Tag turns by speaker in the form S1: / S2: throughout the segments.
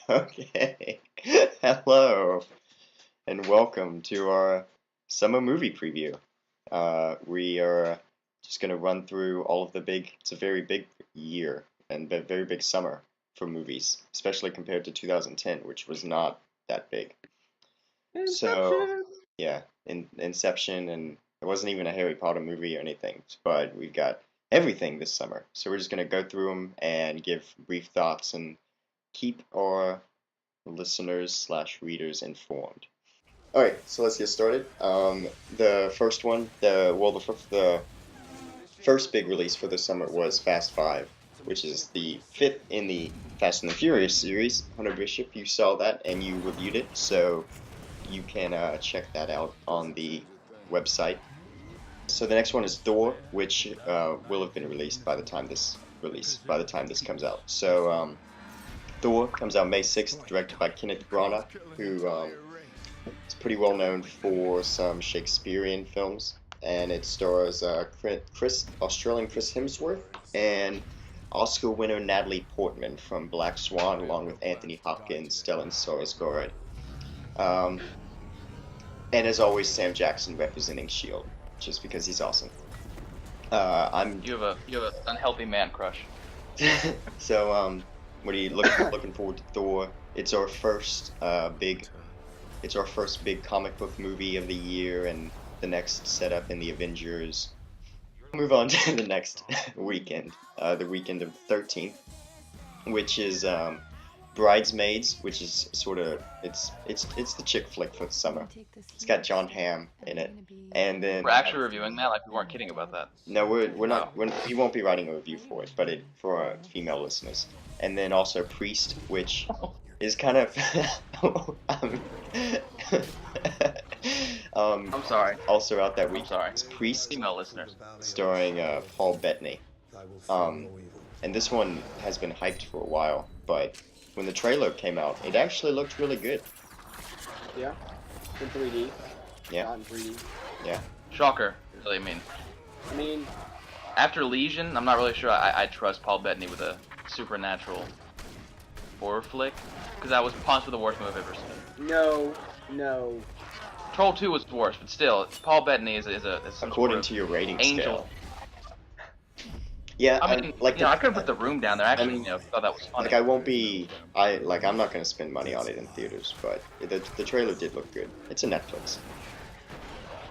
S1: Okay. Hello, and welcome to our summer movie preview. We are just going to run through all of the it's a very big year and a very big summer for movies, especially compared to 2010, which was not that big. So,
S2: Inception.
S1: yeah, Inception, and it wasn't even a Harry Potter movie or anything, but we've got everything this summer. So we're just going to go through them and give brief thoughts and keep our listeners slash readers informed. All right, so let's get started. The first one, the first big release for the summer was Fast Five, which is the fifth in the Fast and the Furious series. Hunter Bishop, you saw that and you reviewed it, so you can check that out on the website. So the next one is Thor, which will have been released by the time this comes out. So Thor comes out May 6th, directed by Kenneth Branagh, who is pretty well known for some Shakespearean films, and it stars Australian Chris Hemsworth and Oscar winner Natalie Portman from Black Swan, along with Anthony Hopkins, Stellan Skarsgård, and as always Sam Jackson representing Shield, just because he's awesome.
S3: You have a unhealthy man crush.
S1: So what are you looking forward to Thor? It's our first big comic book movie of the year, and the next setup in the Avengers. Move on to the next weekend, the weekend of the 13th, which is Bridesmaids, which is sort of it's the chick flick for the summer. It's got John Hamm in it, and then
S3: We're actually reviewing that, like we weren't kidding about that.
S1: no, we're not. We won't be writing a review for it, but for our female listeners, and then also Priest, which is kind of
S3: I'm sorry.
S1: also out that week.
S3: I'm sorry.
S1: It's Priest,
S3: Female listeners.
S1: starring Paul Bettany. And this one has been hyped for a while, but when the trailer came out, it actually looked really good.
S2: Yeah. In 3D.
S1: Yeah.
S2: Not in 3D.
S1: Yeah.
S3: Shocker. Really,
S2: I mean,
S3: after Legion, I'm not really sure I trust Paul Bettany with a supernatural horror flick, because that was possibly the worst movie I've ever seen.
S2: no.
S3: Troll 2 was worse, but still, Paul Bettany is some
S1: According
S3: sort of
S1: to your rating
S3: angel.
S1: scale. Yeah,
S3: I mean, I could have put the room down there. Actually, thought that was funny.
S1: Like, I'm not gonna spend money on it in theaters, but the trailer did look good. It's a Netflix.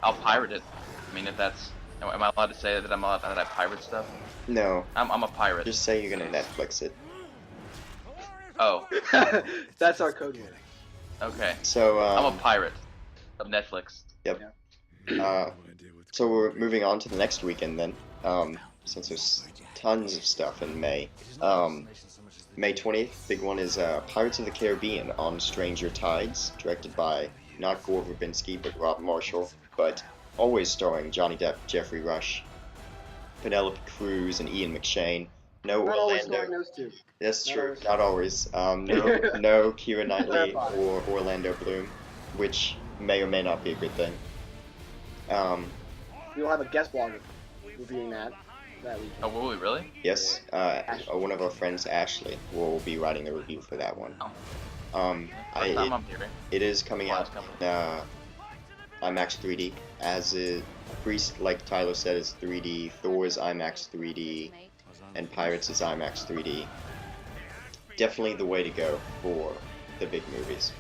S3: I'll pirate it. I mean, if that's, am I allowed to say that that I pirate stuff?
S1: No,
S3: I'm a pirate.
S1: just say you're gonna Netflix it.
S3: Oh,
S2: That's our code word.
S3: okay.
S1: So
S3: I'm a pirate of Netflix.
S1: Yep. So we're moving on to the next weekend then, since there's tons of stuff in May. May 20th, big one is Pirates of the Caribbean on Stranger Tides, directed by not Gore Verbinski, but Rob Marshall, but always starring Johnny Depp, Jeffrey Rush, Penelope Cruz, and Ian McShane. No
S2: Not always
S1: Orlando.
S2: knowing those two.
S1: That's
S2: Not
S1: true.
S2: always.
S1: Not always. No Keira Knightley or Orlando Bloom, which may or may not be a good thing.
S2: We'll have a guest blogger reviewing that week.
S3: Oh, will we really?
S1: Yes, one of our friends, Ashley, will be writing the review for that one.
S3: First time I'm hearing.
S1: It is coming out
S3: Wireless
S1: IMAX 3D, as Priest, like Tyler said, is 3D, Thor is IMAX 3D, and Pirates is IMAX 3D. Definitely the way to go for the big movies.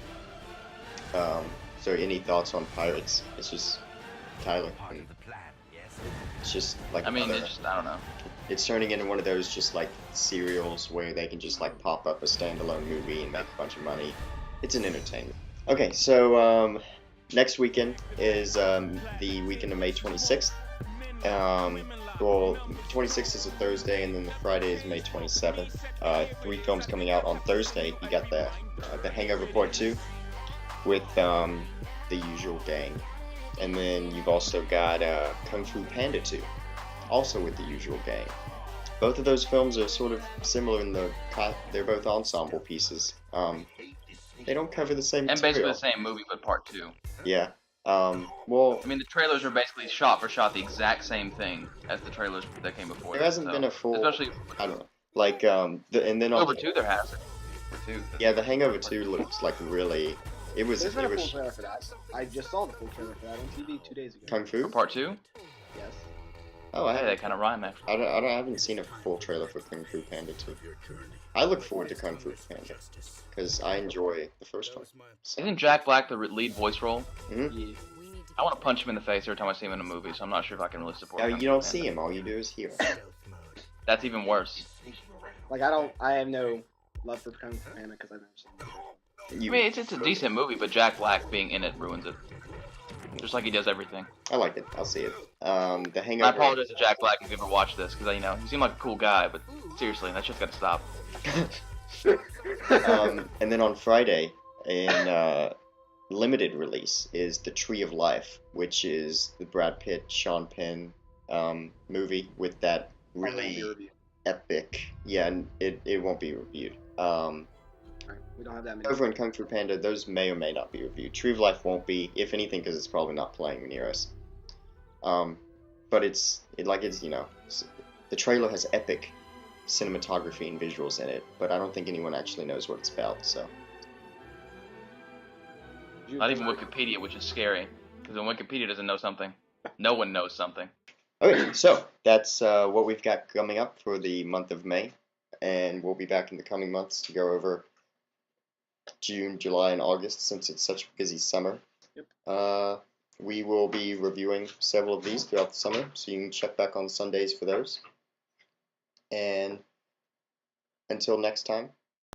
S1: So any thoughts on Pirates? It's just Tyler. It's just like
S3: I mean, I don't know.
S1: it's turning into one of those just like serials where they can just like pop up a standalone movie and make a bunch of money. It's an entertainment. Okay, so next weekend is the weekend of May 26th. Well, 26th is a Thursday, and then the Friday is May 27th. 3 films coming out on Thursday. You got the Hangover Part 2 with the usual gang. And then you've also got Kung Fu Panda 2, also with the usual gang. Both of those films are sort of similar in they're both ensemble pieces. They don't cover the same
S3: And
S1: material.
S3: basically the same movie, but part 2.
S1: Yeah. Well,
S3: I mean, the trailers are basically shot for shot the exact same thing as the trailers that came before.
S1: there hasn't been a full.
S3: Especially
S1: I don't know. Like and then
S3: over 2 there has it. 2.
S1: Yeah, The Hangover 2 looks like really. It was.
S2: There's been
S1: It
S2: a full
S1: was
S2: trailer for that. I just saw the full trailer for that on TV 2 days ago.
S1: Kung
S3: For
S1: Fu.
S3: part 2?
S2: Yes.
S1: Oh, I
S3: Hey,
S1: haven't.
S3: they kind of rhyme actually.
S1: I haven't seen a full trailer for Kung Fu Panda 2. I look forward to Kung Fu Panda because I enjoy the first one. So.
S3: Isn't Jack Black the lead voice role?
S2: Yeah.
S3: I want to punch him in the face every time I see him in a movie, so I'm not sure if I can really support him.
S1: You don't see him. All you do is hear him.
S3: That's even worse.
S2: Like I have no love for Kung Fu Panda because I've never seen it.
S3: I mean, it's a decent movie, but Jack Black being in it ruins it. Just like he does everything.
S1: I like it. I'll see it. The
S3: I
S1: Hangover.
S3: apologize to Jack Black if you ever watched this, because he seemed like a cool guy, but seriously, that shit's gotta stop.
S1: And then on Friday, in limited release, is The Tree of Life, which is the Brad Pitt, Sean Penn movie with that really epic. Yeah, and it won't be reviewed.
S2: We don't have that many.
S1: Over in Kung Fu Panda, those may or may not be reviewed. Tree of Life won't be, if anything, because it's probably not playing near us. But the trailer has epic cinematography and visuals in it, but I don't think anyone actually knows what it's about. So
S3: Not even Wikipedia, which is scary, because when Wikipedia doesn't know something, no one knows something.
S1: okay, so that's what we've got coming up for the month of May, and we'll be back in the coming months to go over June, July, and August since it's such a busy summer.
S2: Yep.
S1: We will be reviewing several of these throughout the summer, so you can check back on Sundays for those. And until next time,